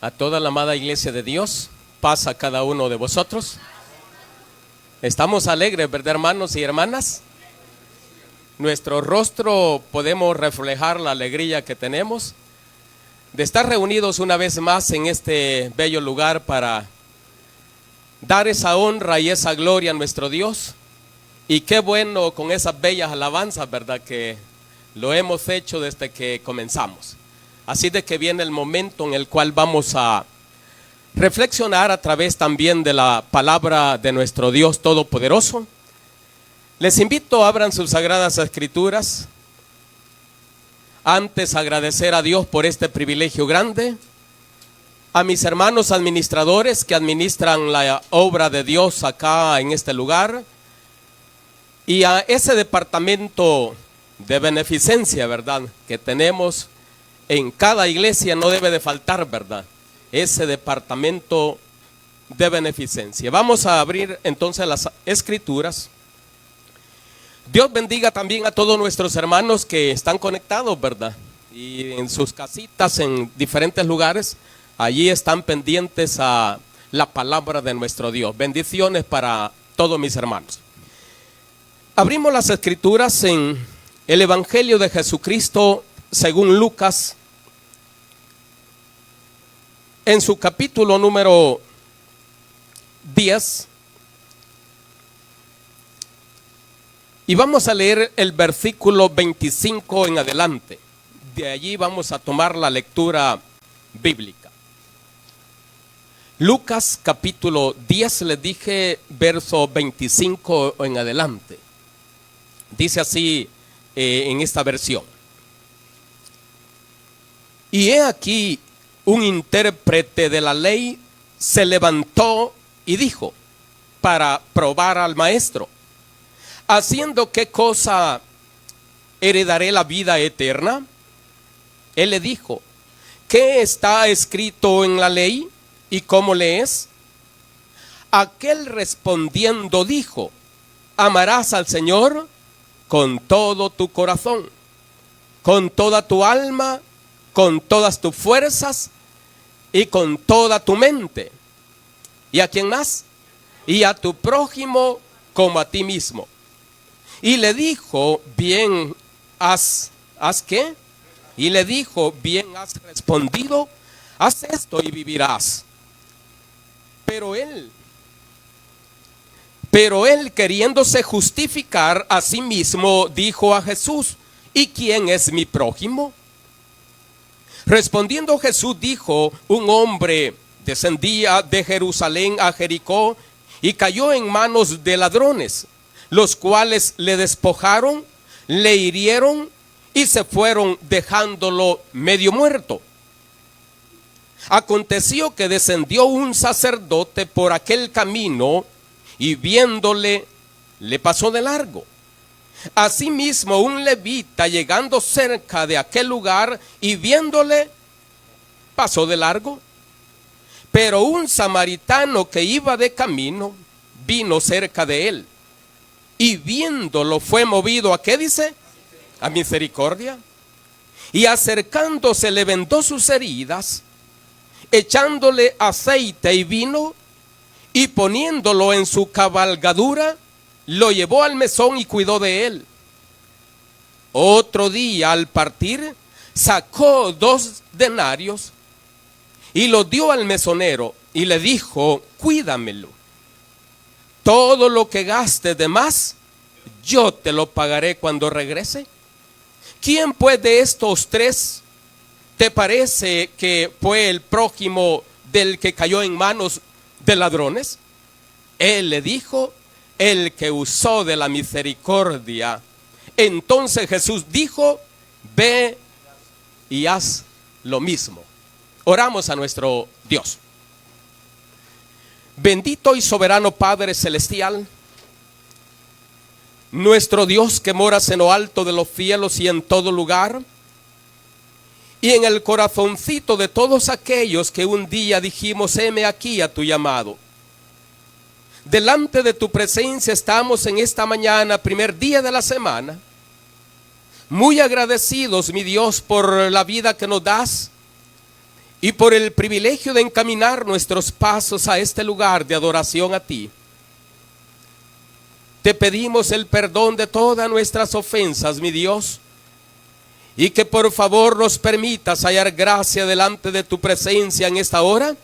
A toda la amada iglesia de Dios, paz a cada uno de vosotros. Estamos alegres, ¿verdad, hermanos y hermanas? Nuestro rostro podemos reflejar la alegría que tenemos de estar reunidos una vez más en este bello lugar para dar esa honra y esa gloria a nuestro Dios. Y qué bueno con esas bellas alabanzas, ¿verdad? Que lo hemos hecho desde que comenzamos. Así de que viene el momento en el cual vamos a reflexionar a través también de la palabra de nuestro Dios Todopoderoso. Les invito, abran sus sagradas escrituras. Antes agradecer a Dios por este privilegio grande, a mis hermanos administradores que administran la obra de Dios acá en este lugar, y a ese departamento de beneficencia, ¿verdad?, que tenemos en cada iglesia. No debe de faltar, ¿verdad?, ese departamento de beneficencia. Vamos a abrir entonces las escrituras. Dios bendiga también a todos nuestros hermanos que están conectados, ¿verdad?, y en sus casitas, en diferentes lugares, allí están pendientes a la palabra de nuestro Dios. Bendiciones para todos mis hermanos. Abrimos las escrituras en el Evangelio de Jesucristo según Lucas, en su capítulo número 10. Y vamos a leer el versículo 25 en adelante. De allí vamos a tomar la lectura bíblica. Lucas capítulo 10, les dije, verso 25 en adelante. Dice así en esta versión: y he aquí un intérprete de la ley se levantó y dijo, para probar al maestro: ¿haciendo qué cosa heredaré la vida eterna? Él le dijo: ¿qué está escrito en la ley y cómo lees? Aquel respondiendo dijo: amarás al Señor con todo tu corazón, con toda tu alma, con todas tus fuerzas y con toda tu mente. ¿Y a quién más? Y a tu prójimo como a ti mismo. Y le dijo: bien ¿has qué? Y le dijo: bien has respondido, haz esto y vivirás. Pero él queriéndose justificar a sí mismo, dijo a Jesús: ¿y quién es mi prójimo? Respondiendo Jesús dijo: un hombre descendía de Jerusalén a Jericó y cayó en manos de ladrones, los cuales le despojaron, le hirieron y se fueron dejándolo medio muerto. Aconteció que descendió un sacerdote por aquel camino y viéndole, le pasó de largo. Asimismo un levita, llegando cerca de aquel lugar y viéndole, pasó de largo. Pero un samaritano que iba de camino vino cerca de él y viéndolo fue movido a ¿qué dice? A misericordia. Y acercándose le vendó sus heridas, echándole aceite y vino, y poniéndolo en su cabalgadura, lo llevó al mesón y cuidó de él. Otro día al partir, sacó 2 denarios y los dio al mesonero y le dijo: cuídamelo. Todo lo que gastes de más, yo te lo pagaré cuando regrese. ¿Quién pues de estos 3 te parece que fue el prójimo del que cayó en manos de ladrones? Él le dijo: el que usó de la misericordia. Entonces Jesús dijo: ve y haz lo mismo. Oramos a nuestro Dios. Bendito y soberano Padre celestial, nuestro Dios que moras en lo alto de los cielos y en todo lugar, y en el corazoncito de todos aquellos que un día dijimos: heme aquí a tu llamado. Delante de tu presencia estamos en esta mañana, primer día de la semana, muy agradecidos, mi Dios, por la vida que nos das y por el privilegio de encaminar nuestros pasos a este lugar de adoración a ti. Te pedimos el perdón de todas nuestras ofensas, mi Dios, y que por favor nos permitas hallar gracia delante de tu presencia en esta hora,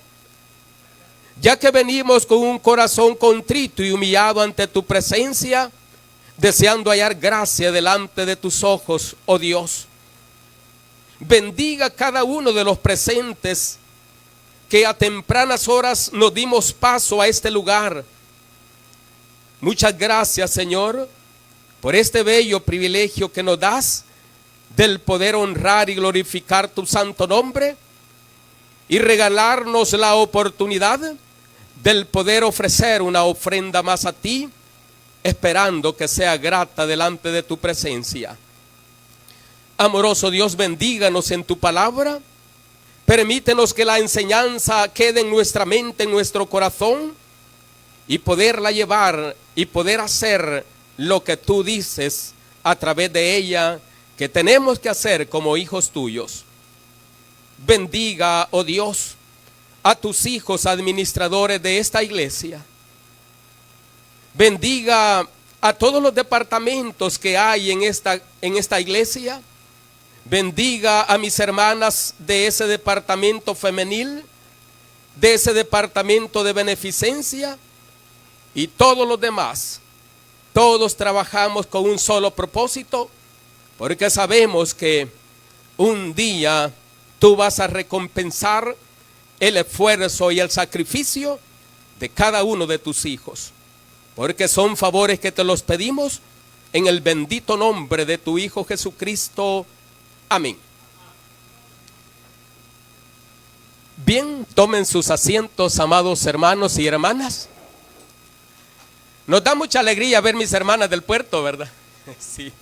ya que venimos con un corazón contrito y humillado ante tu presencia, deseando hallar gracia delante de tus ojos, oh Dios. Bendiga a cada uno de los presentes que a tempranas horas nos dimos paso a este lugar. Muchas gracias, Señor, por este bello privilegio que nos das del poder honrar y glorificar tu santo nombre y regalarnos la oportunidad del poder ofrecer una ofrenda más a ti, esperando que sea grata delante de tu presencia. Amoroso Dios, bendíganos en tu palabra. Permítenos que la enseñanza quede en nuestra mente, en nuestro corazón, y poderla llevar y poder hacer lo que tú dices a través de ella, que tenemos que hacer como hijos tuyos. Bendiga, oh Dios, a tus hijos administradores de esta iglesia. Bendiga a todos los departamentos que hay en esta iglesia. Bendiga a mis hermanas de ese departamento femenil, de ese departamento de beneficencia y todos los demás. Todos trabajamos con un solo propósito, porque sabemos que un día tú vas a recompensar el esfuerzo y el sacrificio de cada uno de tus hijos, porque son favores que te los pedimos en el bendito nombre de tu Hijo Jesucristo. Amén. Bien, tomen sus asientos, amados hermanos y hermanas. Nos da mucha alegría ver mis hermanas del puerto, ¿verdad? Sí.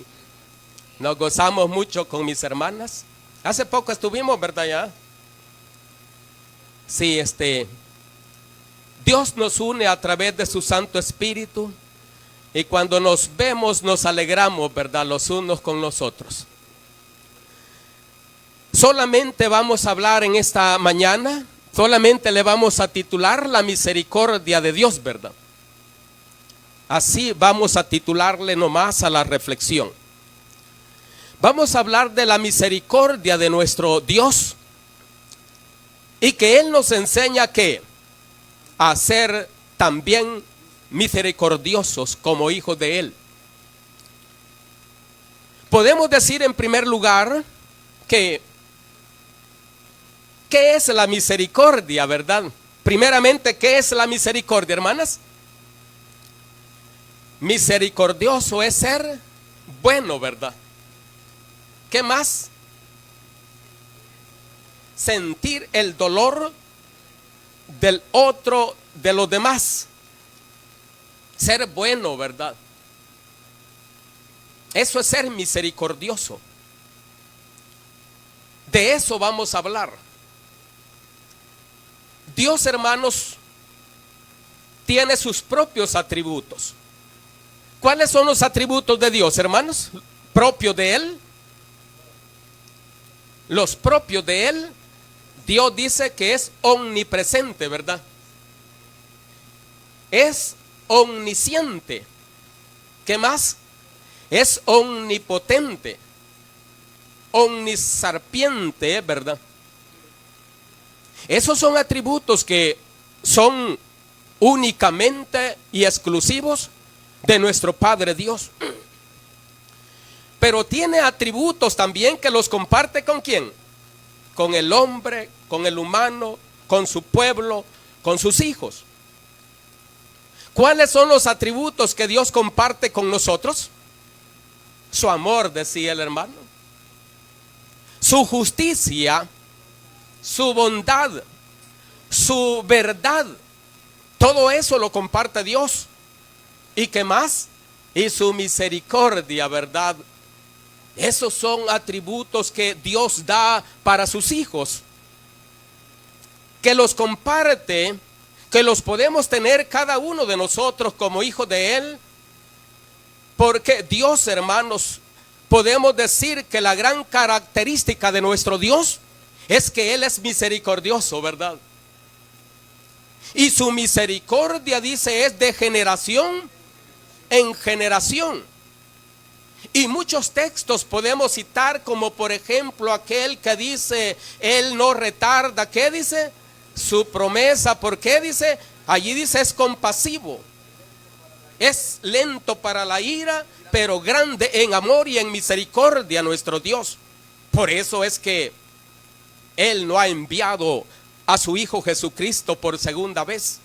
Nos gozamos mucho con mis hermanas. Hace poco estuvimos, ¿verdad? Ya. Sí, Dios nos une a través de su Santo Espíritu, y cuando nos vemos nos alegramos, ¿verdad? Los unos con los otros. Solamente vamos a hablar en esta mañana, solamente le vamos a titular la misericordia de Dios, ¿verdad? Así vamos a titularle nomás a la reflexión. Vamos a hablar de la misericordia de nuestro Dios, y que Él nos enseña que a ser también misericordiosos como hijos de Él. Podemos decir en primer lugar que ¿qué es la misericordia, verdad? Primeramente, ¿qué es la misericordia, hermanas? Misericordioso es ser bueno, ¿verdad? ¿Qué más? Sentir el dolor del otro, de los demás. Ser bueno, ¿verdad? Eso es ser misericordioso. De eso vamos a hablar. Dios, hermanos, tiene sus propios atributos. ¿Cuáles son los atributos de Dios, hermanos? ¿Propios de Él? Los propios de Él. Dios dice que es omnipresente, ¿verdad? Es omnisciente. ¿Qué más? Es omnipotente, omnisarpiente, ¿verdad? Esos son atributos que son únicamente y exclusivos de nuestro Padre Dios. Pero tiene atributos también que los comparte ¿con quién? Con el hombre, con el humano, con su pueblo, con sus hijos. ¿Cuáles son los atributos que Dios comparte con nosotros? Su amor, decía el hermano, su justicia, su bondad, su verdad. Todo eso lo comparte Dios. ¿Y qué más? Y su misericordia, ¿verdad? Esos son atributos que Dios da para sus hijos, que los comparte, que los podemos tener cada uno de nosotros como hijos de Él. Porque Dios, hermanos, podemos decir que la gran característica de nuestro Dios es que Él es misericordioso, ¿verdad? Y su misericordia, dice, es de generación en generación. Y muchos textos podemos citar, como por ejemplo aquel que dice, Él no retarda, ¿qué dice? Su promesa. ¿Por qué dice? Allí dice, es compasivo, es lento para la ira, pero grande en amor y en misericordia nuestro Dios. Por eso es que Él no ha enviado a su Hijo Jesucristo por segunda vez.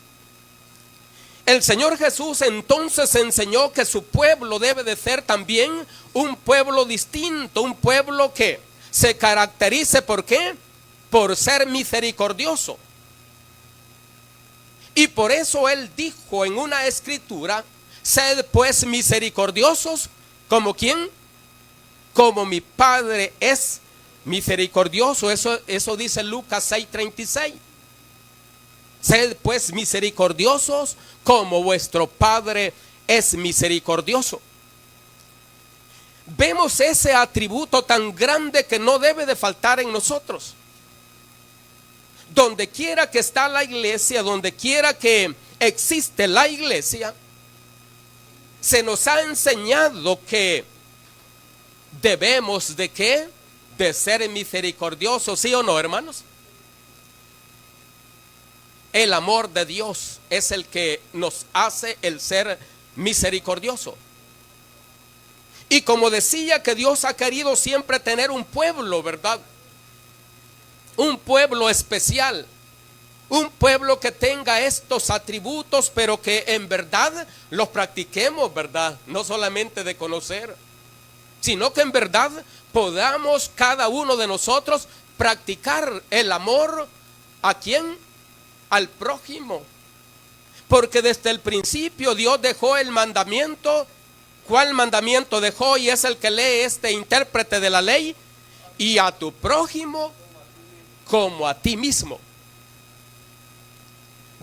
El Señor Jesús entonces enseñó que su pueblo debe de ser también un pueblo distinto, un pueblo que se caracterice, ¿por qué? Por ser misericordioso. Y por eso Él dijo en una escritura, sed pues misericordiosos, ¿como quién? Como mi Padre es misericordioso. Eso dice Lucas 6:36. Sed pues misericordiosos como vuestro Padre es misericordioso. Vemos ese atributo tan grande que no debe de faltar en nosotros. Donde quiera que está la iglesia, donde quiera que existe la iglesia, se nos ha enseñado que debemos de ¿qué? De ser misericordiosos, ¿sí o no, hermanos? El amor de Dios es el que nos hace el ser misericordioso. Y como decía, que Dios ha querido siempre tener un pueblo, ¿verdad? Un pueblo especial, un pueblo que tenga estos atributos, pero que en verdad los practiquemos, ¿verdad? No solamente de conocer, sino que en verdad podamos cada uno de nosotros practicar el amor. ¿A quién? Al prójimo. Porque desde el principio Dios dejó el mandamiento. ¿Cuál mandamiento dejó? Y es el que lee este intérprete de la ley: y a tu prójimo como a ti mismo.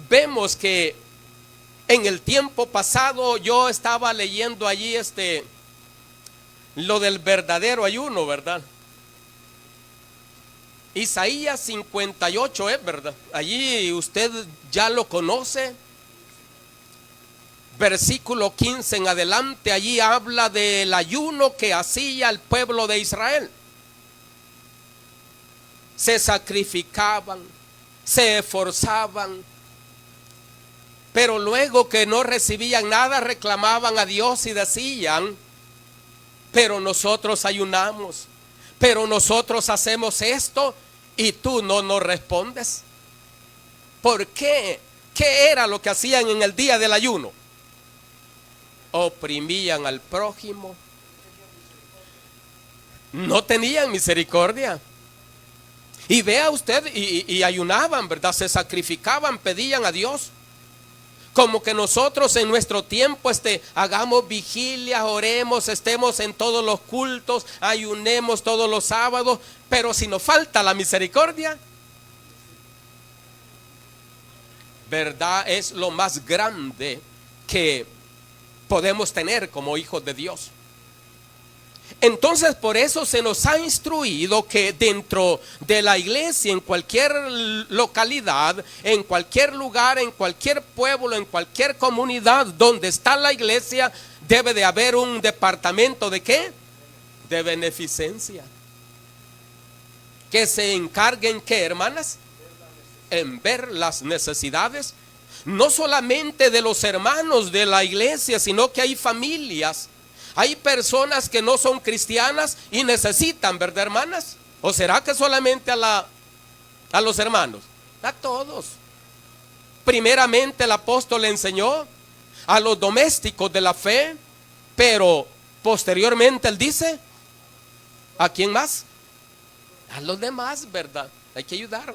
Vemos que en el tiempo pasado yo estaba leyendo allí lo del verdadero ayuno, ¿verdad? Isaías 58, es verdad. Allí usted ya lo conoce. Versículo 15 en adelante, allí habla del ayuno que hacía el pueblo de Israel. Se sacrificaban, se esforzaban, pero luego que no recibían nada, reclamaban a Dios y decían: pero nosotros ayunamos, pero nosotros hacemos esto y tú no nos respondes. ¿Por qué? ¿Qué era lo que hacían en el día del ayuno? Oprimían al prójimo, no tenían misericordia. Y vea usted, y ayunaban, ¿verdad? Se sacrificaban, pedían a Dios. Como que nosotros en nuestro tiempo hagamos vigilia, oremos, estemos en todos los cultos, ayunemos todos los sábados, pero si nos falta la misericordia, ¿verdad? Es lo más grande que podemos tener como hijos de Dios. Entonces, por eso se nos ha instruido que dentro de la iglesia, en cualquier localidad, en cualquier lugar, en cualquier pueblo, en cualquier comunidad donde está la iglesia, debe de haber un departamento de ¿qué? De beneficencia. Que se encarguen, ¿qué, hermanas? En ver las necesidades, no solamente de los hermanos de la iglesia, sino que hay familias. Hay personas que no son cristianas y necesitan, ¿verdad, hermanas? ¿O será que solamente a los hermanos? A todos. Primeramente el apóstol le enseñó a los domésticos de la fe, pero posteriormente él dice: ¿a quién más? A los demás, ¿verdad? Hay que ayudar.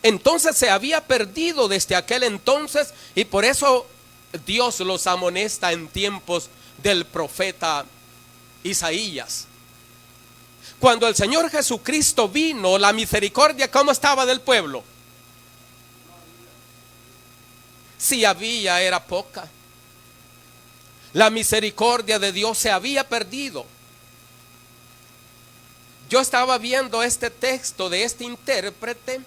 Entonces se había perdido desde aquel entonces, y por eso Dios los amonesta en tiempos del profeta Isaías. Cuando el Señor Jesucristo vino, la misericordia, ¿cómo estaba del pueblo? Si había, era poca. La misericordia de Dios se había perdido. Yo estaba viendo este texto de este intérprete,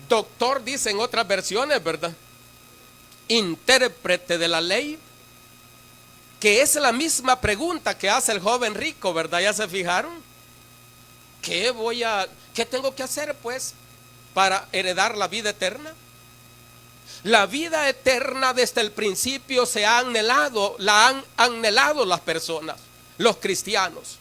doctor dice en otras versiones, ¿verdad? Intérprete de la ley, que es la misma pregunta que hace el joven rico, ¿verdad? ¿Ya se fijaron? ¿Qué tengo que hacer pues para heredar la vida eterna? La vida eterna desde el principio se ha anhelado, la han anhelado las personas, los cristianos.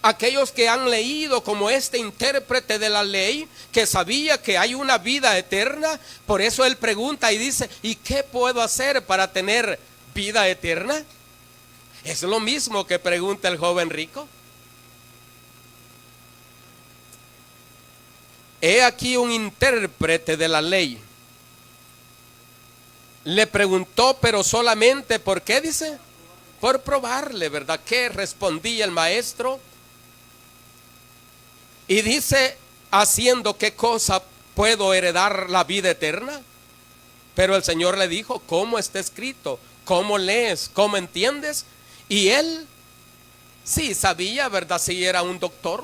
Aquellos que han leído como este intérprete de la ley, que sabía que hay una vida eterna, por eso él pregunta y dice, ¿y qué puedo hacer para tener vida eterna? Es lo mismo que pregunta el joven rico. He aquí un intérprete de la ley. Le preguntó, pero solamente, ¿por qué dice? Por probarle, ¿verdad? ¿Qué respondía el maestro? Y dice, ¿haciendo qué cosa puedo heredar la vida eterna? Pero el Señor le dijo, ¿cómo está escrito? ¿Cómo lees? ¿Cómo entiendes? Y él sí sabía, ¿verdad? Si era un doctor.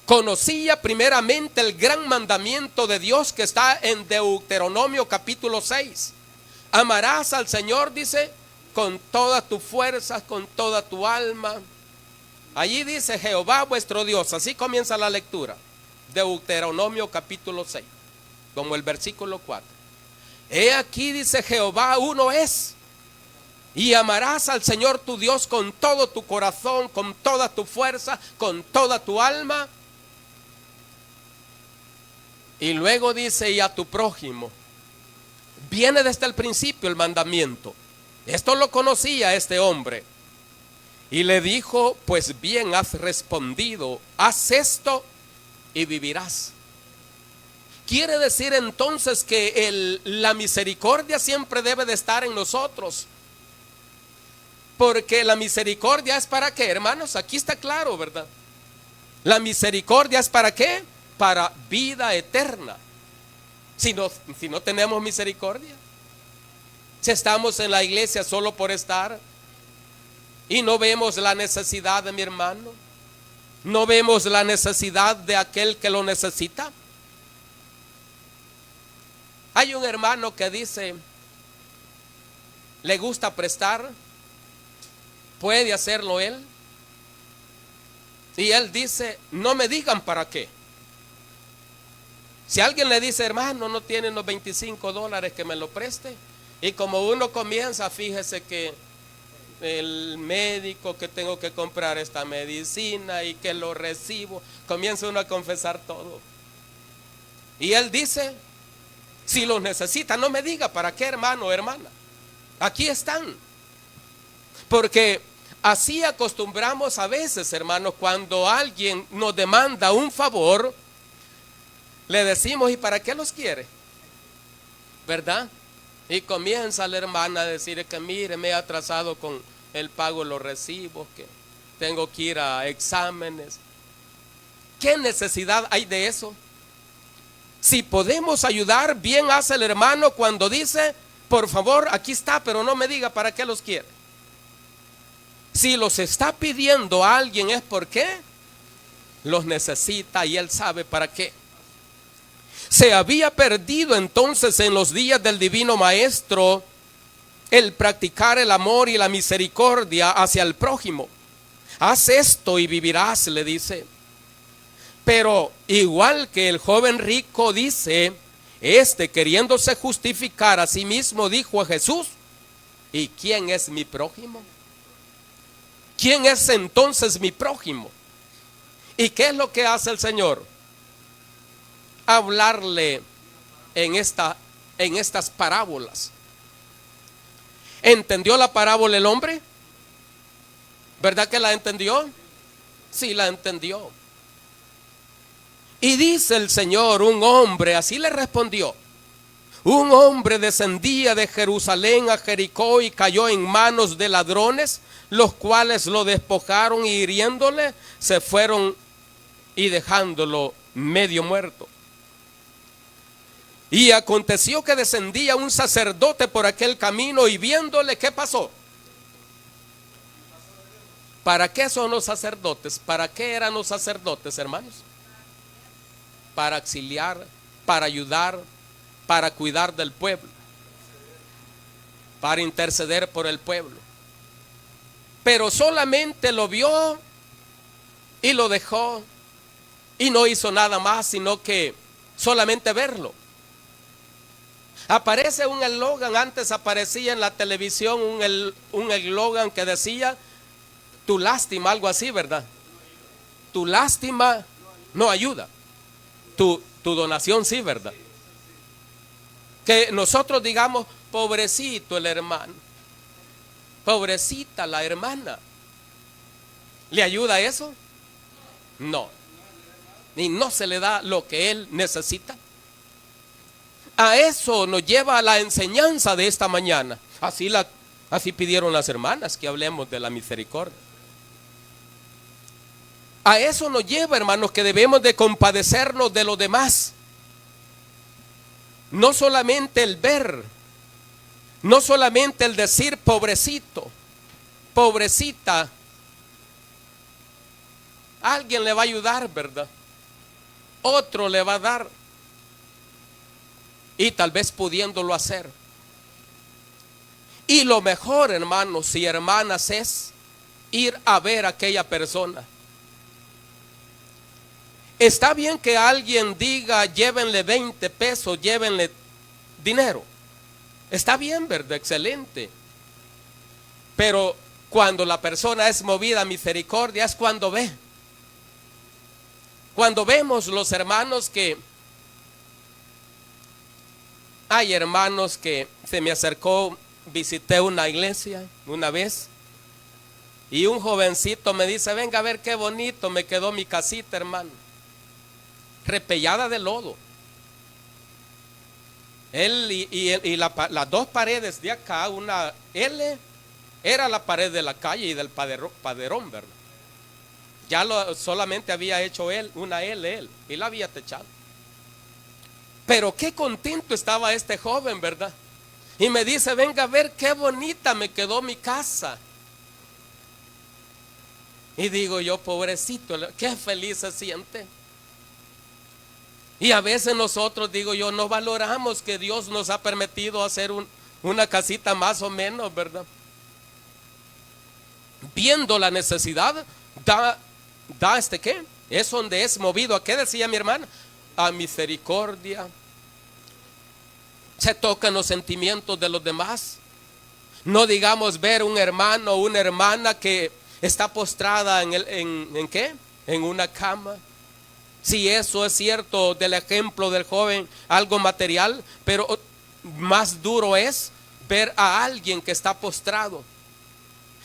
Conocía primeramente el gran mandamiento de Dios que está en Deuteronomio capítulo 6. Amarás al Señor, dice, con todas tus fuerzas, con toda tu alma. Allí dice Jehová vuestro Dios. Así comienza la lectura. Deuteronomio capítulo 6, como el versículo 4. He aquí, dice Jehová, uno es. Y amarás al Señor tu Dios con todo tu corazón, con toda tu fuerza, con toda tu alma. Y luego dice, y a tu prójimo. Viene desde el principio el mandamiento. Esto lo conocía este hombre. Y le dijo, pues bien has respondido, haz esto y vivirás. Quiere decir entonces que la misericordia siempre debe de estar en nosotros. Porque la misericordia es para qué, hermanos, aquí está claro, ¿verdad? La misericordia es para qué, para vida eterna. Si no tenemos misericordia, si estamos en la iglesia solo por estar y no vemos la necesidad de mi hermano, no vemos la necesidad de aquel que lo necesita. Hay un hermano que dice, le gusta prestar, puede hacerlo él. Y él dice, no me digan para qué. Si alguien le dice, hermano, no tiene los $25 que me lo preste. Y como uno comienza, fíjese que el médico, que tengo que comprar esta medicina y que lo recibo, comienza uno a confesar todo. Y él dice, si los necesita, no me diga para qué, hermano o hermana. Aquí están. Porque así acostumbramos a veces, hermanos, cuando alguien nos demanda un favor, le decimos, ¿y para qué los quiere? ¿Verdad? Y comienza la hermana a decir que mire, me he atrasado con el pago de los recibos, que tengo que ir a exámenes. ¿Qué necesidad hay de eso? Si podemos ayudar, bien hace el hermano cuando dice, por favor, aquí está, pero no me diga para qué los quiere. Si los está pidiendo a alguien es porque los necesita y él sabe para qué. Se había perdido entonces en los días del divino maestro el practicar el amor y la misericordia hacia el prójimo. Haz esto y vivirás, le dice. Pero igual que el joven rico dice, queriéndose justificar a sí mismo, dijo a Jesús, ¿y quién es mi prójimo? ¿Quién es entonces mi prójimo? ¿Y qué es lo que hace el Señor? Hablarle en estas parábolas. ¿Entendió la parábola el hombre? ¿Verdad que la entendió? Sí, la entendió. Y dice el Señor, un hombre, así le respondió, un hombre descendía de Jerusalén a Jericó y cayó en manos de ladrones, los cuales lo despojaron y hiriéndole se fueron y dejándolo medio muerto. Y aconteció que descendía un sacerdote por aquel camino y viéndole, ¿qué pasó? ¿Para qué son los sacerdotes? ¿Para qué eran los sacerdotes, hermanos? Para auxiliar, para ayudar, para cuidar del pueblo, para interceder por el pueblo. Pero solamente lo vio y lo dejó y no hizo nada más, sino que solamente verlo. Aparece un eslogan, antes aparecía en la televisión un eslogan que decía: tu lástima, algo así, ¿verdad? Tu lástima no ayuda, tu donación sí, ¿verdad? Que nosotros digamos: pobrecito el hermano, pobrecita la hermana. ¿Le ayuda eso? No. Y no se le da lo que él necesita. A eso nos lleva a la enseñanza de esta mañana. Así pidieron las hermanas que hablemos de la misericordia. A eso nos lleva, hermanos, que debemos de compadecernos de los demás. No solamente el ver, no solamente el decir pobrecito, pobrecita. Alguien le va a ayudar, ¿verdad? Otro le va a dar. Y tal vez pudiéndolo hacer. Y lo mejor, hermanos y hermanas, es ir a ver a aquella persona. Está bien que alguien diga: llévenle 20 pesos, llévenle dinero. Está bien, ¿verdad? Excelente. Pero cuando la persona es movida a misericordia es cuando ve. Cuando vemos los hermanos que... Hay hermanos que se me acercó, visité una iglesia una vez y un jovencito me dice: venga a ver qué bonito me quedó mi casita, hermano, repellada de lodo. Él y las dos paredes de acá, una L era la pared de la calle y del paderón, ¿verdad? Solamente había hecho él una L y la había techado. Pero qué contento estaba este joven, ¿verdad? Y me dice: venga a ver qué bonita me quedó mi casa. Y digo yo: pobrecito, qué feliz se siente. Y a veces nosotros, digo yo, no valoramos que Dios nos ha permitido hacer una casita más o menos, ¿verdad? Viendo la necesidad, da ¿qué? Es donde es movido. ¿A qué decía mi hermana? A misericordia. Se tocan los sentimientos de los demás. No digamos ver un hermano o una hermana que está postrada ¿en qué? En una cama. Si eso es cierto del ejemplo del joven, algo material, pero más duro es ver a alguien que está postrado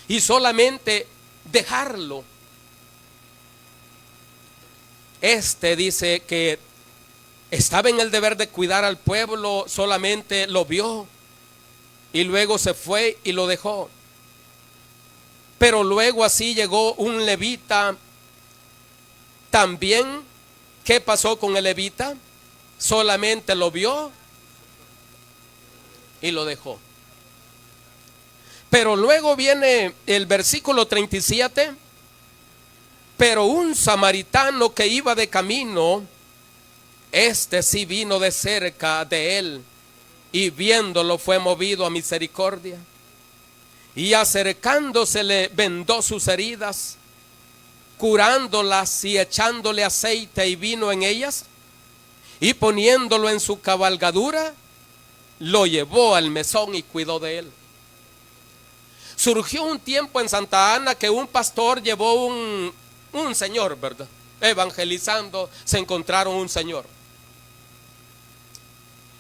y solamente dejarlo. Dice que estaba en el deber de cuidar al pueblo, solamente lo vio y luego se fue y lo dejó. Pero luego así llegó un levita también. ¿Qué pasó con el levita? Solamente lo vio y lo dejó. Pero luego viene el versículo 37. Pero un samaritano que iba de camino, sí vino de cerca de él, y viéndolo fue movido a misericordia, y acercándose le vendó sus heridas, curándolas y echándole aceite y vino en ellas, y poniéndolo en su cabalgadura, lo llevó al mesón y cuidó de él. Surgió un tiempo en Santa Ana que un pastor llevó un señor, ¿verdad? Evangelizando, se encontraron un señor.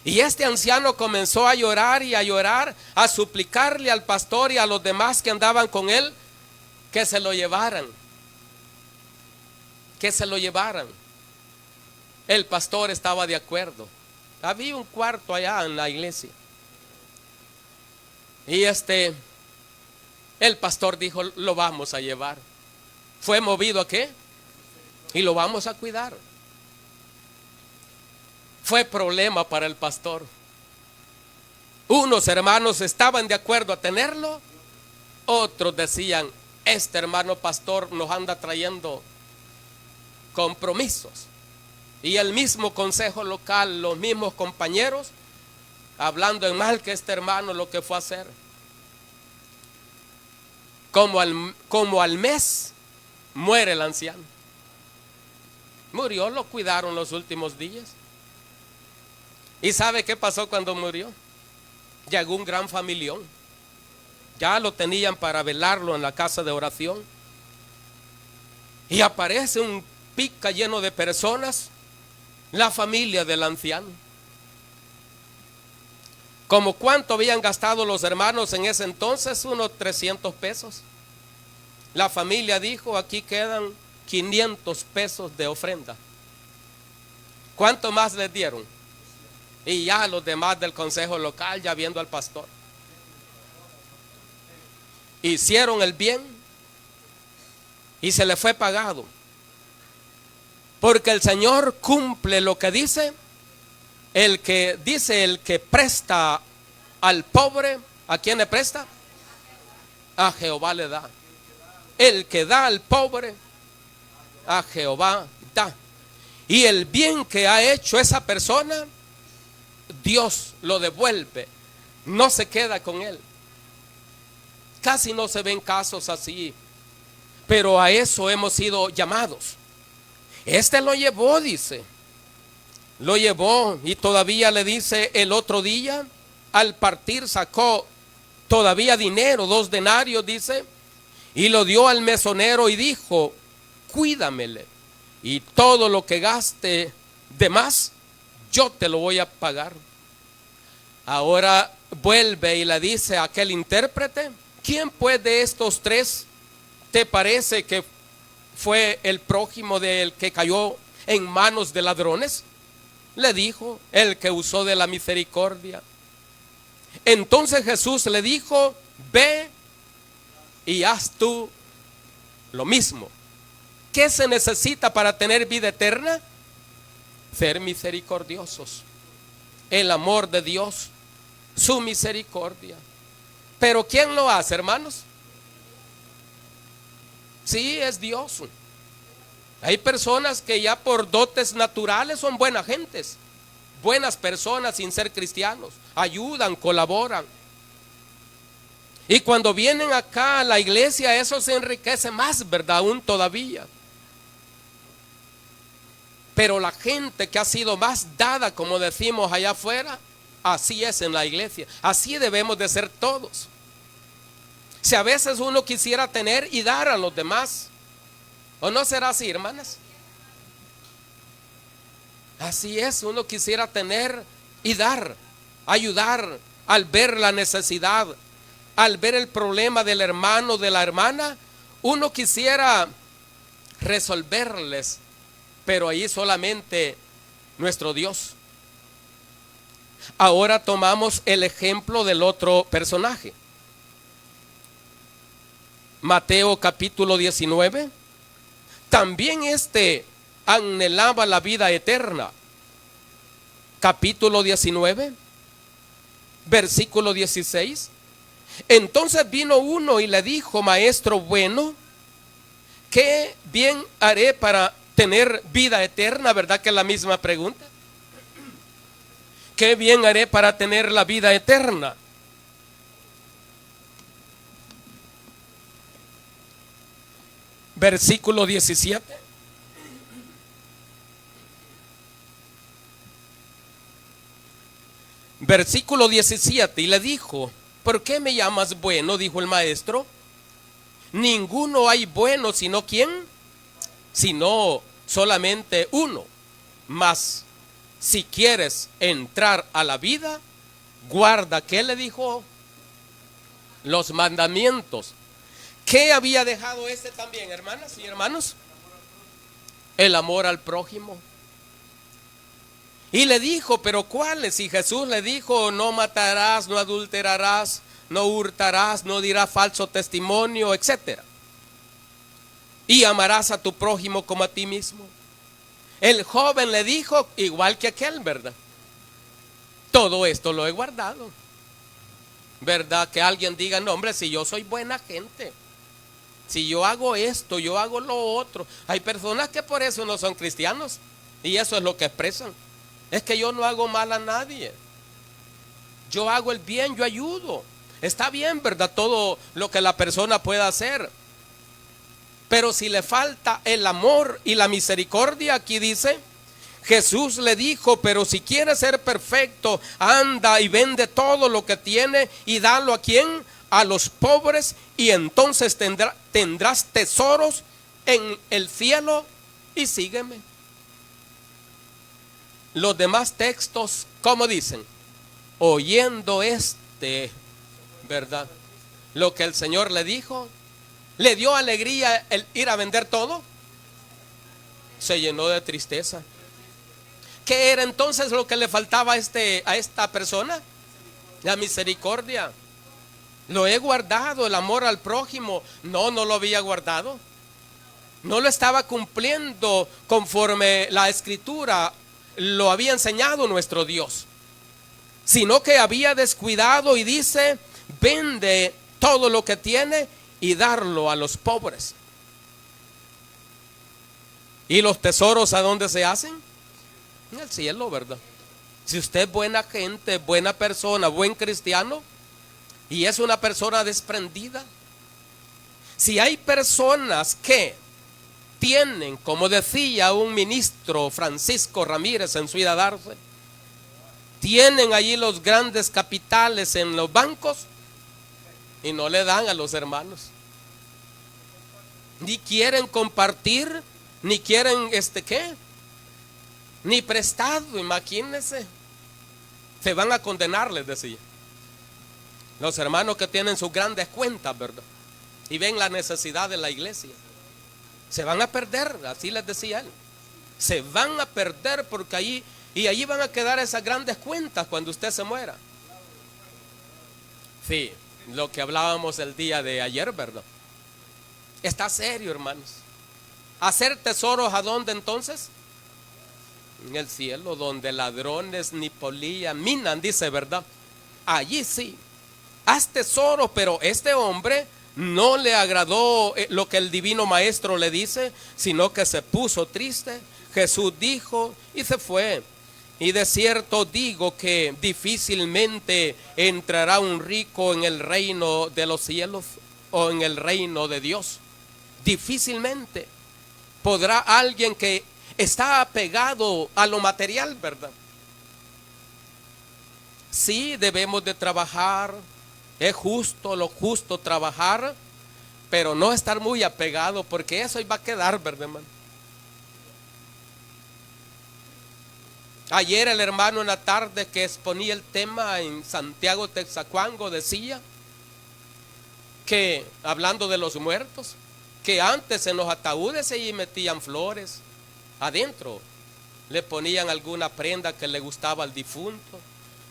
Y este anciano comenzó a llorar y a llorar, a suplicarle al pastor y a los demás que andaban con él que se lo llevaran. Que se lo llevaran. El pastor estaba de acuerdo. Había un cuarto allá en la iglesia. Y el pastor dijo: lo vamos a llevar. ¿Fue movido a qué? Y lo vamos a cuidar. Fue problema para el pastor. Unos hermanos estaban de acuerdo a tenerlo, otros decían: este hermano pastor nos anda trayendo compromisos. Y el mismo consejo local, los mismos compañeros, hablando en mal que este hermano lo que fue a hacer. Como al mes muere el anciano. Murió, lo cuidaron los últimos días. ¿Y sabe qué pasó cuando murió? Llegó un gran familión. Ya lo tenían para velarlo en la casa de oración. Y aparece un pica lleno de personas, la familia del anciano. ¿Como cuánto habían gastado los hermanos en ese entonces? Unos 300 pesos. La familia dijo, aquí quedan 500 pesos de ofrenda. ¿Cuánto más les dieron? Y ya los demás del consejo local, ya viendo al pastor, hicieron el bien y se le fue pagado. Porque el Señor cumple lo que dice. El que presta al pobre, ¿a quién le presta? A Jehová le da. El que da al pobre, a Jehová da. Y el bien que ha hecho esa persona, Dios lo devuelve, no se queda con él. Casi no se ven casos así, pero a eso hemos sido llamados. Este lo llevó, dice, lo llevó y todavía le dice el otro día, al partir sacó todavía dinero, 2 denarios, dice, y lo dio al mesonero y dijo, cuídamele, y todo lo que gaste de más, yo te lo voy a pagar. Ahora vuelve y le dice a aquel intérprete, ¿quién pues de estos 3 te parece que fue el prójimo del que cayó en manos de ladrones? Le dijo, el que usó de la misericordia. Entonces Jesús le dijo, ve y haz tú lo mismo. ¿Qué se necesita para tener vida eterna? Ser misericordiosos. El amor de Dios, su misericordia. Pero ¿quién lo hace, hermanos? Sí, es Dios. Hay personas que ya por dotes naturales son buenas gentes, buenas personas sin ser cristianos, ayudan, colaboran. Y cuando vienen acá a la iglesia, eso se enriquece más, ¿verdad? Aún todavía. Pero la gente que ha sido más dada, como decimos allá afuera, así es en la iglesia. Así debemos de ser todos. Si a veces uno quisiera tener y dar a los demás, ¿o no será así, hermanas? Así es, uno quisiera tener y dar, ayudar al ver la necesidad, al ver el problema del hermano, de la hermana, uno quisiera resolverles, pero ahí solamente nuestro Dios. Ahora tomamos el ejemplo del otro personaje. Mateo capítulo 19. También anhelaba la vida eterna. Capítulo 19, versículo 16. Entonces vino uno y le dijo, maestro bueno, ¿qué bien haré para tener vida eterna? ¿Verdad que es la misma pregunta? ¿Qué bien haré para tener la vida eterna? Versículo 17. Versículo 17, y le dijo, ¿por qué me llamas bueno? Dijo el maestro. Ninguno hay bueno, sino ¿quién? Sino solamente uno. Mas si quieres entrar a la vida, guarda, ¿qué le dijo? Los mandamientos. ¿Qué había dejado también, hermanas y hermanos? El amor al prójimo. Y le dijo, ¿pero cuáles? Y Jesús le dijo, no matarás, no adulterarás, no hurtarás, no dirás falso testimonio, etc. Y amarás a tu prójimo como a ti mismo. El joven le dijo, igual que aquel, ¿verdad? Todo esto lo he guardado. ¿Verdad? Que alguien diga, no hombre, si yo soy buena gente. Si yo hago esto, yo hago lo otro. Hay personas que por eso no son cristianos. Y eso es lo que expresan. Es que yo no hago mal a nadie. Yo hago el bien, yo ayudo. Está bien, ¿verdad? Todo lo que la persona pueda hacer. Pero si le falta el amor y la misericordia, aquí dice, Jesús le dijo, pero si quieres ser perfecto, anda y vende todo lo que tiene y dalo ¿a quién? A los pobres, y entonces tendrás tesoros en el cielo y sígueme. Los demás textos, ¿cómo dicen? Oyendo ¿verdad? Lo que el Señor le dijo, ¿le dio alegría el ir a vender todo? Se llenó de tristeza. ¿Qué era entonces lo que le faltaba a esta persona? La misericordia. Lo he guardado, el amor al prójimo. No lo había guardado. No lo estaba cumpliendo conforme la Escritura lo había enseñado nuestro Dios, sino que había descuidado, y dice, vende todo lo que tiene y darlo a los pobres. ¿Y los tesoros a dónde se hacen? En el cielo, ¿verdad? Si usted es buena gente, buena persona, buen cristiano, y es una persona desprendida, si hay personas que tienen, como decía un ministro, Francisco Ramírez, en Ciudad Arce, tienen allí los grandes capitales en los bancos y no le dan a los hermanos, ni quieren compartir, ni quieren ni prestado. Imagínense, se van a condenar, les decía. Los hermanos que tienen sus grandes cuentas, ¿verdad? Y ven la necesidad de la iglesia, se van a perder, así les decía él. Se van a perder porque allí van a quedar esas grandes cuentas cuando usted se muera. Sí, lo que hablábamos el día de ayer, ¿verdad? Está serio, hermanos. Hacer tesoros, ¿a dónde entonces? En el cielo, donde ladrones ni polilla minan, dice, ¿verdad? Allí sí. Haz tesoros, pero este hombre no le agradó lo que el divino maestro le dice, sino que se puso triste. Jesús dijo y se fue. Y de cierto digo que difícilmente entrará un rico en el reino de los cielos o en el reino de Dios. Difícilmente podrá alguien que está apegado a lo material, ¿verdad? Sí, debemos de trabajar. Es justo, lo justo trabajar, pero no estar muy apegado, porque eso iba a quedar, ¿verdad, hermano? Ayer el hermano en la tarde que exponía el tema en Santiago Texacuango decía que, hablando de los muertos, que antes en los ataúdes se metían flores adentro, le ponían alguna prenda que le gustaba al difunto,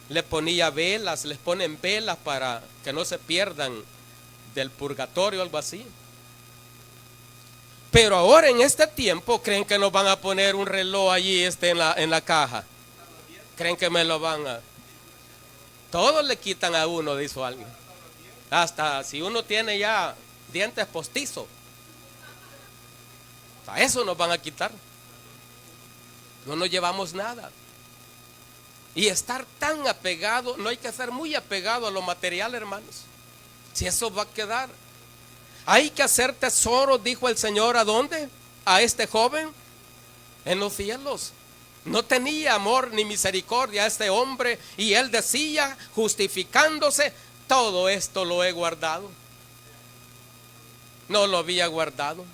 le ponía velas, les ponen velas para que no se pierdan del purgatorio, algo así. Pero ahora en este tiempo, ¿creen que nos van a poner un reloj allí en la caja? ¿Creen que me lo van a...? Todos le quitan a uno, dijo alguien. Hasta si uno tiene ya dientes postizos, a eso nos van a quitar. No nos llevamos nada. Y estar tan apegado, no hay que ser muy apegado a lo material, hermanos. Si eso va a quedar. Hay que hacer tesoros, dijo el Señor, ¿a dónde? A este joven, en los cielos. No tenía amor ni misericordia a este hombre, y él decía, justificándose, todo esto lo he guardado. No lo había guardado.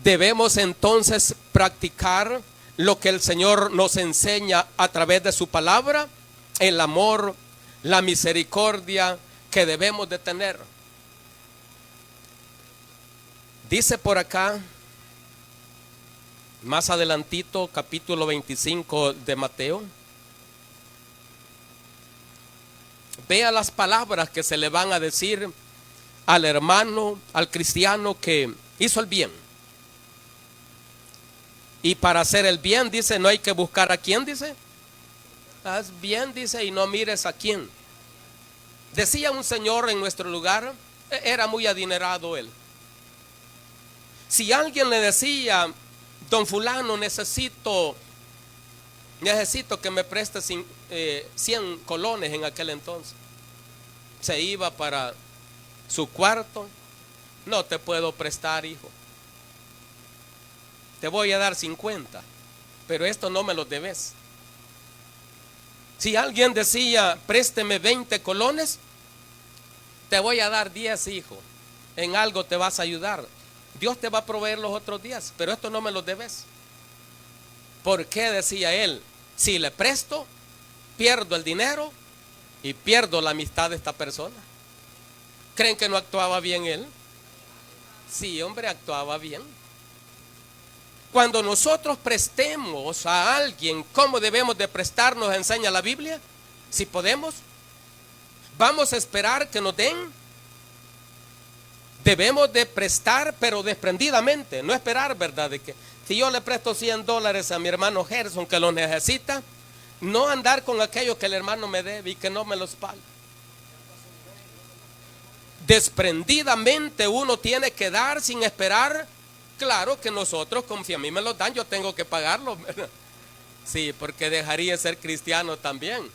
Debemos entonces practicar lo que el Señor nos enseña a través de su palabra, el amor, la misericordia que debemos de tener. Dice por acá, más adelantito, capítulo 25 de Mateo. Vea las palabras que se le van a decir al hermano, al cristiano que hizo el bien. Y para hacer el bien, dice, no hay que buscar a quién, dice. Haz bien, dice, y no mires a quién. Decía un señor en nuestro lugar Era muy adinerado él. Si alguien le decía: don fulano, necesito que me preste 100 colones en aquel entonces, se iba para su cuarto: no te puedo prestar, hijo, te voy a dar 50, pero esto no me lo debes. Si alguien decía: présteme 20 colones, te voy a dar 10, hijo, en algo te vas a ayudar, Dios te va a proveer los otros días, pero esto no me lo debes. ¿Por qué? Decía él: si le presto, pierdo el dinero y pierdo la amistad de esta persona. ¿Creen que no actuaba bien él? Sí, hombre, actuaba bien. Cuando nosotros prestemos a alguien, ¿cómo debemos de prestar? Nos enseña la Biblia. Si podemos, vamos a esperar que nos den. Debemos de prestar, pero desprendidamente. No esperar, ¿verdad? De que si yo le presto $100 a mi hermano Gerson, que lo necesita, no andar con aquello que el hermano me debe y que no me los paga. Desprendidamente uno tiene que dar sin esperar. Claro que nosotros, como si a mí me lo dan, yo tengo que pagarlo. Sí, porque dejaría de ser cristiano también.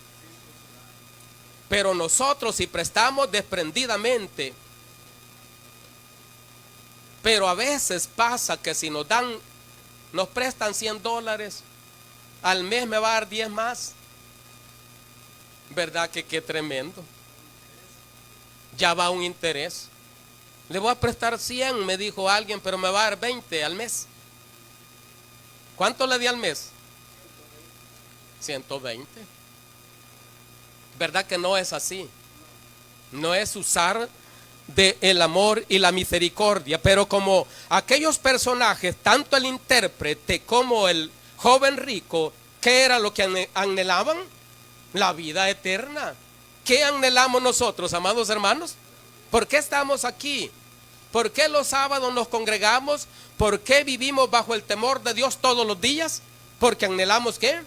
Pero nosotros, si prestamos desprendidamente. Pero a veces pasa que si nos prestan $100, al mes me va a dar 10 más. ¿Verdad que qué tremendo? Ya va un interés. Le voy a prestar 100, me dijo alguien, pero me va a dar 20 al mes. ¿Cuánto le di al mes? 120. ¿Verdad que no es así? No es usar del amor y la misericordia. Pero como aquellos personajes, tanto el intérprete como el joven rico, ¿qué era lo que anhelaban? La vida eterna. ¿Qué anhelamos nosotros, amados hermanos? ¿Por qué estamos aquí? ¿Por qué los sábados nos congregamos? ¿Por qué vivimos bajo el temor de Dios todos los días? Porque anhelamos ¿qué?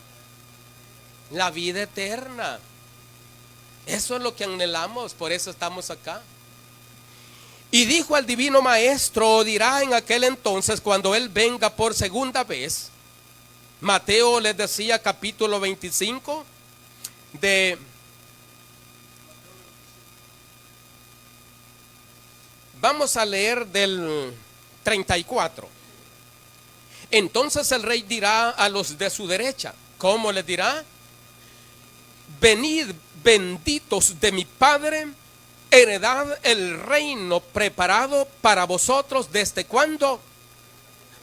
La vida eterna. Eso es lo que anhelamos, por eso estamos acá. Y dijo al divino maestro: dirá en aquel entonces, cuando él venga por segunda vez. Mateo les decía, capítulo 25 vamos a leer del 34. Entonces el rey dirá a los de su derecha, ¿cómo les dirá? Venid, benditos de mi Padre, heredad el reino preparado para vosotros. ¿Desde cuándo?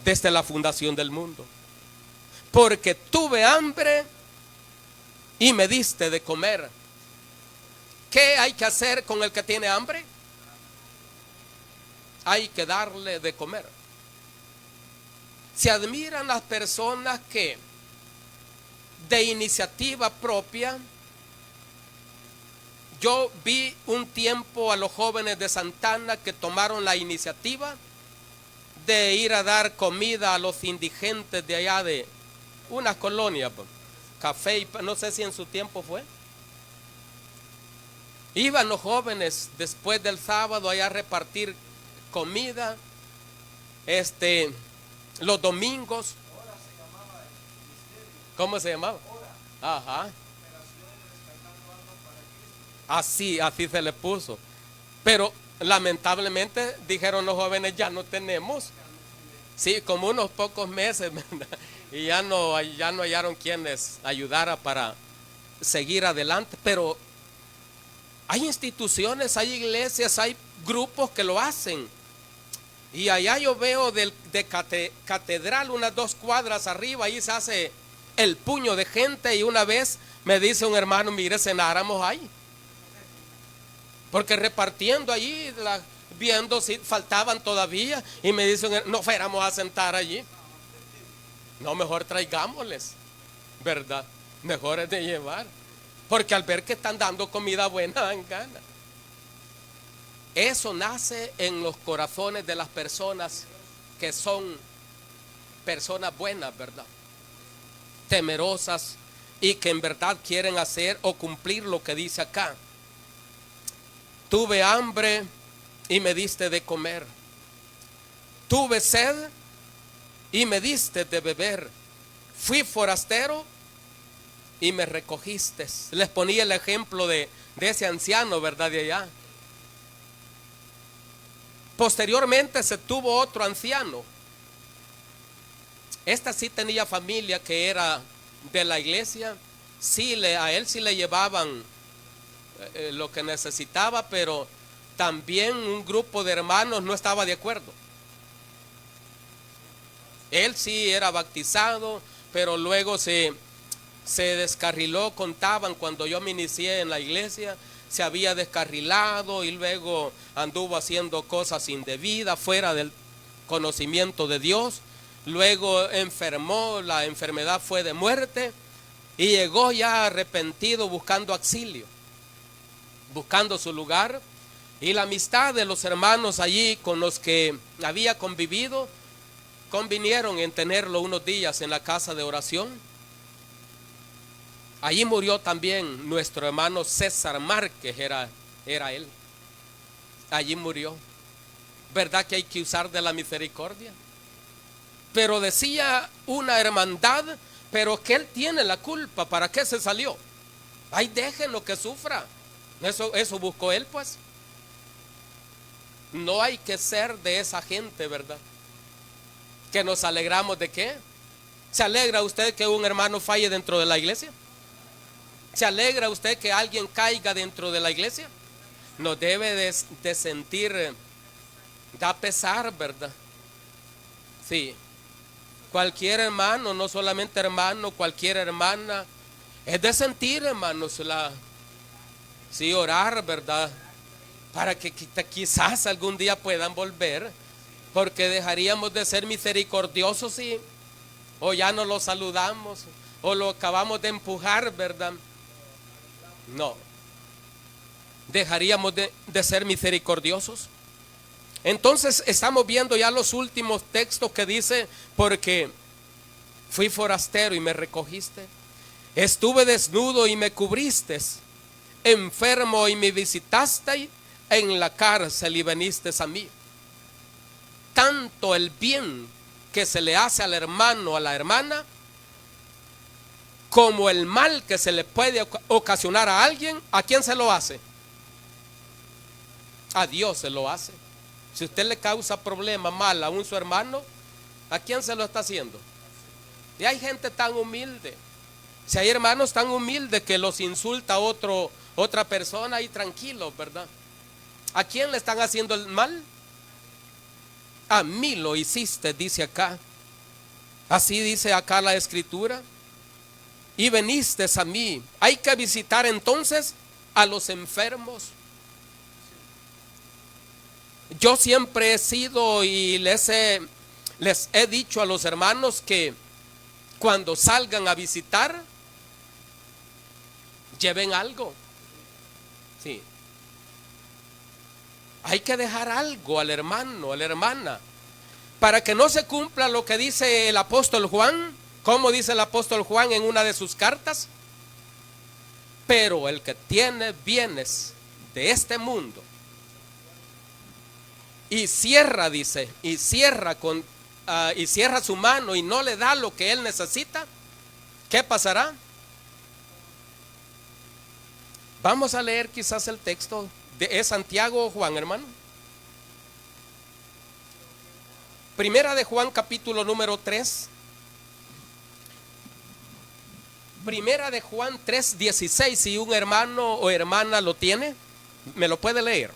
Desde la fundación del mundo. Porque tuve hambre y me diste de comer. ¿Qué hay que hacer con el que tiene hambre? Hay que darle de comer. Se admiran las personas que de iniciativa propia. Yo vi un tiempo a los jóvenes de Santana que tomaron la iniciativa de ir a dar comida a los indigentes de allá de una colonia, Café, no sé si en su tiempo fue. Iban los jóvenes después del sábado allá a repartir comida, los domingos. ¿Cómo se llamaba? Ajá. Así se le puso. Pero lamentablemente dijeron los jóvenes: ya no tenemos. Sí, como unos pocos meses, ¿verdad? Y ya no hallaron quienes ayudara para seguir adelante. Pero hay instituciones, hay iglesias, hay grupos que lo hacen. Y allá yo veo de catedral, unas 2 cuadras arriba, ahí se hace el puño de gente. Y una vez me dice un hermano: mire, cenáramos ahí. Porque repartiendo allí, viendo si faltaban todavía, y me dicen: no fuéramos a sentar allí. No, mejor traigámosles, ¿verdad? Mejor es de llevar. Porque al ver que están dando comida buena, dan ganas. Eso nace en los corazones de las personas que son personas buenas, ¿verdad? Temerosas y que en verdad quieren hacer o cumplir lo que dice acá. Tuve hambre y me diste de comer. Tuve sed y me diste de beber. Fui forastero y me recogiste. Les ponía el ejemplo de ese anciano, ¿verdad? De allá. Posteriormente se tuvo otro anciano. Esta sí tenía familia que era de la iglesia. Sí, a él sí le llevaban lo que necesitaba, pero también un grupo de hermanos no estaba de acuerdo. Él sí era bautizado, pero luego se descarriló. Contaban cuando yo me inicié en la iglesia, se había descarrilado y luego anduvo haciendo cosas indebidas, fuera del conocimiento de Dios. Luego enfermó, la enfermedad fue de muerte y llegó ya arrepentido, buscando auxilio, buscando su lugar. Y la amistad de los hermanos allí con los que había convivido, convinieron en tenerlo unos días en la casa de oración. Allí murió también nuestro hermano César Márquez, era él. Allí murió. ¿Verdad que hay que usar de la misericordia? Pero decía una hermandad, pero que él tiene la culpa. ¿Para qué se salió? Ay, déjenlo que sufra. Eso buscó él, pues. No hay que ser de esa gente, ¿verdad? Que nos alegramos de qué. ¿Se alegra usted que un hermano falle dentro de la iglesia? ¿Se alegra usted que alguien caiga dentro de la iglesia? No debe de sentir, da pesar, ¿verdad? Sí. Cualquier hermano, no solamente hermano, cualquier hermana, es de sentir, hermanos, sí, orar, ¿verdad? Para que quizás algún día puedan volver, porque dejaríamos de ser misericordiosos y o ya no lo saludamos o lo acabamos de empujar, ¿verdad? No, dejaríamos de ser misericordiosos. Entonces estamos viendo ya los últimos textos que dice: porque fui forastero y me recogiste, estuve desnudo y me cubriste, enfermo y me visitaste, en la cárcel y veniste a mí. Tanto el bien que se le hace al hermano, a la hermana, como el mal que se le puede ocasionar a alguien, ¿a quién se lo hace? A Dios se lo hace. Si usted le causa problema mal a su hermano, ¿a quién se lo está haciendo? Y hay gente tan humilde. Si hay hermanos tan humildes que los insulta otra persona, y tranquilos, ¿verdad? ¿A quién le están haciendo el mal? A mí lo hiciste, dice acá. Así dice acá la escritura. Y veniste a mí. Hay que visitar entonces a los enfermos. Yo siempre he sido y les he dicho a los hermanos que cuando salgan a visitar, lleven algo. Sí. Hay que dejar algo al hermano, a la hermana, para que no se cumpla lo que dice el apóstol Juan. ¿Cómo dice el apóstol Juan en una de sus cartas? Pero el que tiene bienes de este mundo y cierra, dice, y cierra su mano y no le da lo que él necesita, ¿qué pasará? Vamos a leer quizás el texto. ¿Es Santiago o Juan, hermano? Primera de Juan, capítulo número 3. Primera de Juan 3:16. Si un hermano o hermana lo tiene, me lo puede leer.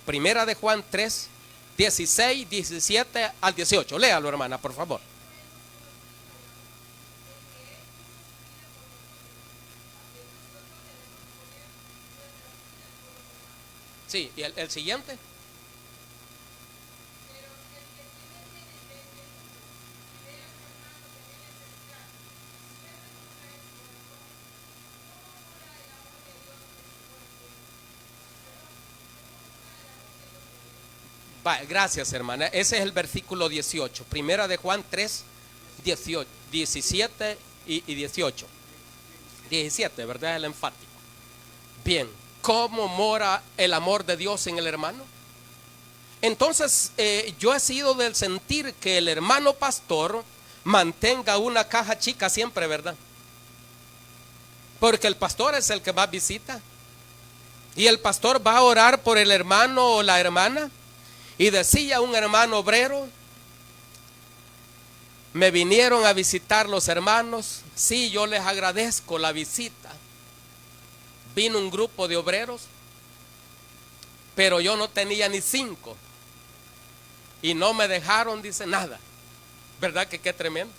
Primera de Juan 3:16, 17 al 18. Léalo, hermana, por favor. Sí, y el siguiente. Gracias, hermana. Ese es el versículo 18. Primera de Juan 3, 18, 17 y 18. 17, ¿verdad? El enfático. Bien, ¿cómo mora el amor de Dios en el hermano? Entonces, yo he sido del sentir que el hermano pastor mantenga una caja chica siempre, ¿verdad? Porque el pastor es el que más visita. Y el pastor va a orar por el hermano o la hermana. Y decía un hermano obrero: me vinieron a visitar los hermanos. Sí, yo les agradezco la visita. Vino un grupo de obreros, pero yo no tenía ni 5. Y no me dejaron, dice, nada. ¿Verdad que qué tremendo?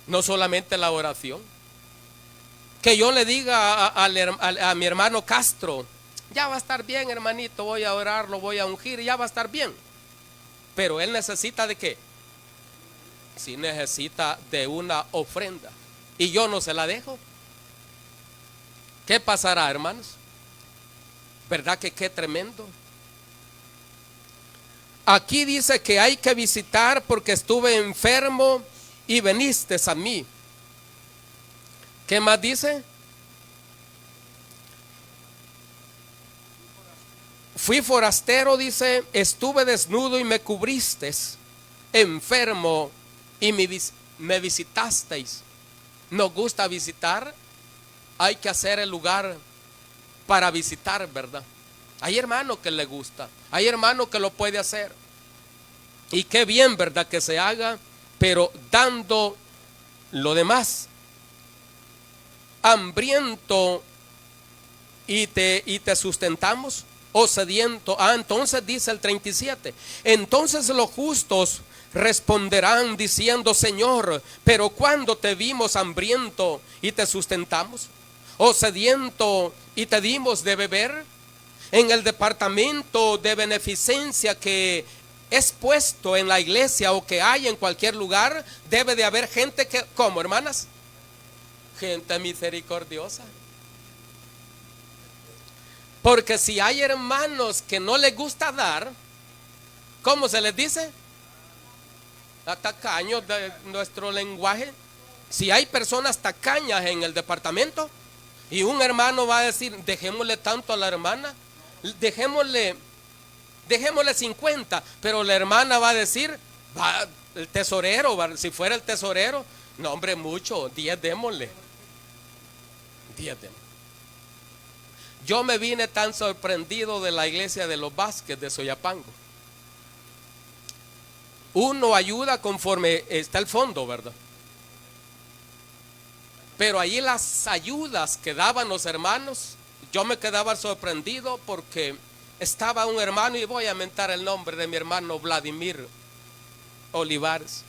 No solamente la oración. Que yo le diga a mi hermano Castro: ya va a estar bien, hermanito, voy a orar, lo voy a ungir, ya va a estar bien. Pero él necesita ¿de qué? Sí, necesita de una ofrenda. Y yo no se la dejo. ¿Qué pasará, hermanos? ¿Verdad que qué tremendo? Aquí dice que hay que visitar porque estuve enfermo y viniste a mí. ¿Qué más dice? Fui forastero, dice, estuve desnudo y me cubriste, enfermo y me visitasteis. Nos gusta visitar, hay que hacer el lugar para visitar, ¿verdad? Hay hermano que le gusta, hay hermano que lo puede hacer. Y qué bien, ¿verdad? Que se haga, pero dando lo demás. Hambriento y te sustentamos, o sediento. Entonces dice el 37, entonces los justos responderán diciendo: Señor, pero cuando te vimos hambriento y te sustentamos, o sediento y te dimos de beber. En el departamento de beneficencia que es puesto en la iglesia o que hay en cualquier lugar, debe de haber gente que, ¿cómo, hermanas? Gente misericordiosa. Porque si hay hermanos que no les gusta dar, ¿cómo se les dice? Tacaños de nuestro lenguaje. Si hay personas tacañas en el departamento y un hermano va a decir: dejémosle tanto a la hermana, dejémosle 50, pero la hermana va a decir: va, el tesorero, si fuera el tesorero, no hombre, mucho, 10 démosle. 10 démosle. Yo me vine tan sorprendido de la iglesia de los Vázquez de Soyapango. Uno ayuda conforme está el fondo, ¿verdad? Pero allí las ayudas que daban los hermanos, yo me quedaba sorprendido porque estaba un hermano, y voy a mentar el nombre de mi hermano Vladimir Olivares.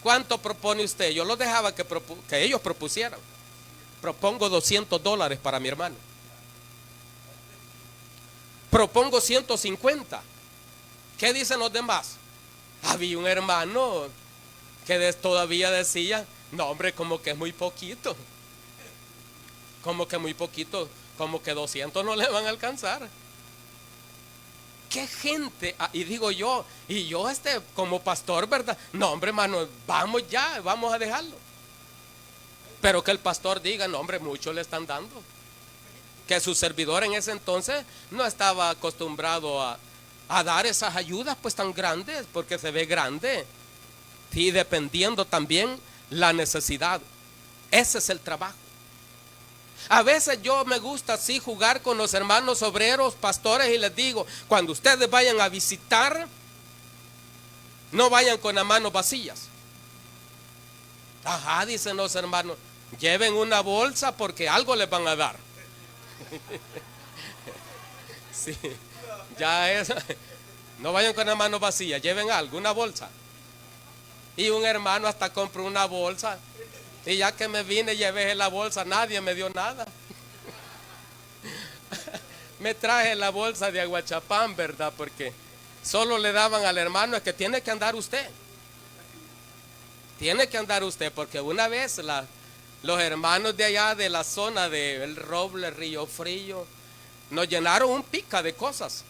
¿Cuánto propone usted? Yo lo dejaba que ellos propusieran. Propongo $200 para mi hermano. Propongo 150. ¿Qué dicen los demás? Había un hermano que todavía decía: no hombre, como que es muy poquito. Como que muy poquito, como que 200 no le van a alcanzar. ¿Qué gente? Y digo yo, y yo como pastor, ¿verdad? No hombre, hermano, vamos ya, vamos a dejarlo. Pero que el pastor diga: no hombre, mucho le están dando. Que su servidor en ese entonces no estaba acostumbrado a dar esas ayudas pues tan grandes, porque se ve grande. Y dependiendo también la necesidad. Ese es el trabajo. A veces yo me gusta así jugar con los hermanos obreros, pastores, y les digo: cuando ustedes vayan a visitar, no vayan con las manos vacías. Ajá, dicen los hermanos, lleven una bolsa porque algo les van a dar. Sí, ya es. No vayan con las manos vacías, lleven algo, una bolsa. Y un hermano hasta compró una bolsa. Y ya que me vine, llevé la bolsa, nadie me dio nada. Me traje la bolsa de Aguachapán, ¿verdad? Porque solo le daban al hermano: es que tiene que andar usted. Tiene que andar usted, porque una vez los hermanos de allá de la zona del Roble, Río Frío, nos llenaron un pica de cosas.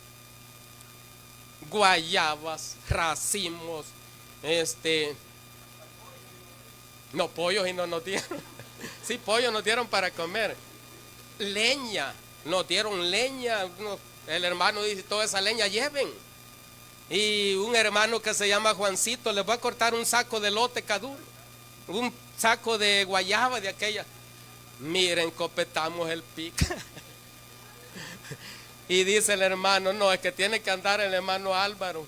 Guayabas, racimos, no, pollos, y no nos dieron. Sí, pollo nos dieron para comer. Leña, nos dieron leña, El hermano dice, toda esa leña lleven. Y un hermano que se llama Juancito, les va a cortar un saco de lote caduro, un saco de guayaba de aquella. Miren, copetamos el pico. Y dice el hermano, no, es que tiene que andar el hermano Álvaro.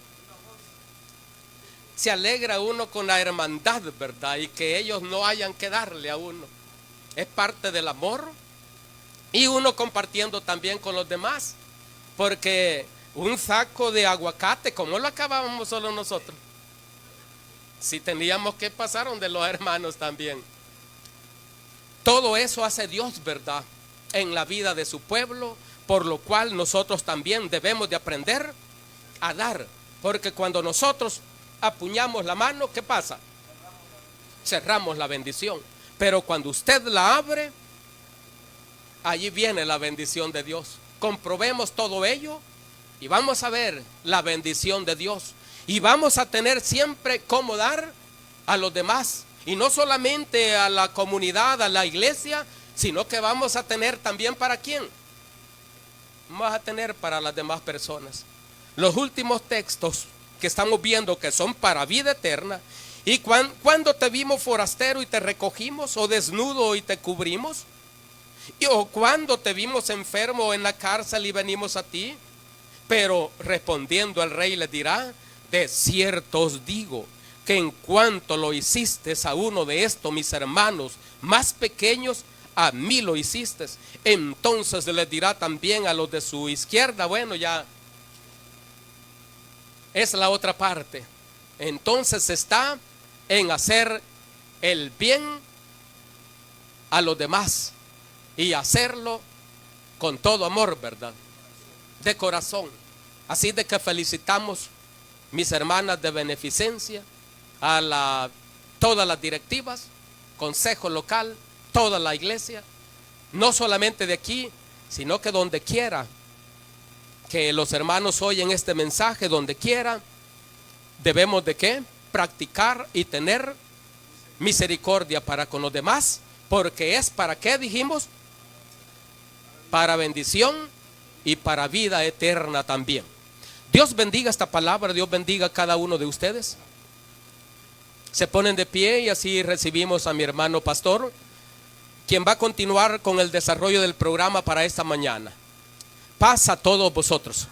Se alegra uno con la hermandad, ¿verdad? Y que ellos no hayan que darle a uno. Es parte del amor. Y uno compartiendo también con los demás. Porque un saco de aguacate, ¿cómo lo acabábamos solo nosotros? Si teníamos que pasar donde los hermanos también. Todo eso hace Dios, ¿verdad? En la vida de su pueblo, por lo cual nosotros también debemos de aprender a dar. Porque cuando nosotros apuñamos la mano, ¿qué pasa? Cerramos la bendición. Pero cuando usted la abre, allí viene la bendición de Dios. Comprobemos todo ello y vamos a ver la bendición de Dios. Y vamos a tener siempre cómo dar a los demás. Y no solamente a la comunidad, a la iglesia, sino que vamos a tener también ¿para quién? Vamos a tener para las demás personas. Los últimos textos que estamos viendo que son para vida eterna. ¿Y cuando te vimos forastero y te recogimos? ¿O desnudo y te cubrimos? ¿O cuando te vimos enfermo en la cárcel y venimos a ti? Pero respondiendo el rey les dirá, de cierto os digo, que en cuanto lo hiciste a uno de estos mis hermanos más pequeños, a mí lo hiciste. Entonces les dirá también a los de su izquierda. Bueno, ya es la otra parte. Entonces está en hacer el bien a los demás y hacerlo con todo amor, ¿verdad? De corazón. Así de que felicitamos, mis hermanas de beneficencia, a todas las directivas, consejo local, toda la iglesia, no solamente de aquí, sino que donde quiera que los hermanos oyen este mensaje, donde quiera, debemos de ¿qué? Practicar y tener misericordia para con los demás, porque es para ¿qué dijimos? Para bendición y para vida eterna también. Dios bendiga esta palabra, Dios bendiga a cada uno de ustedes. Se ponen de pie y así recibimos a mi hermano pastor, quien va a continuar con el desarrollo del programa para esta mañana. Paz a todos vosotros.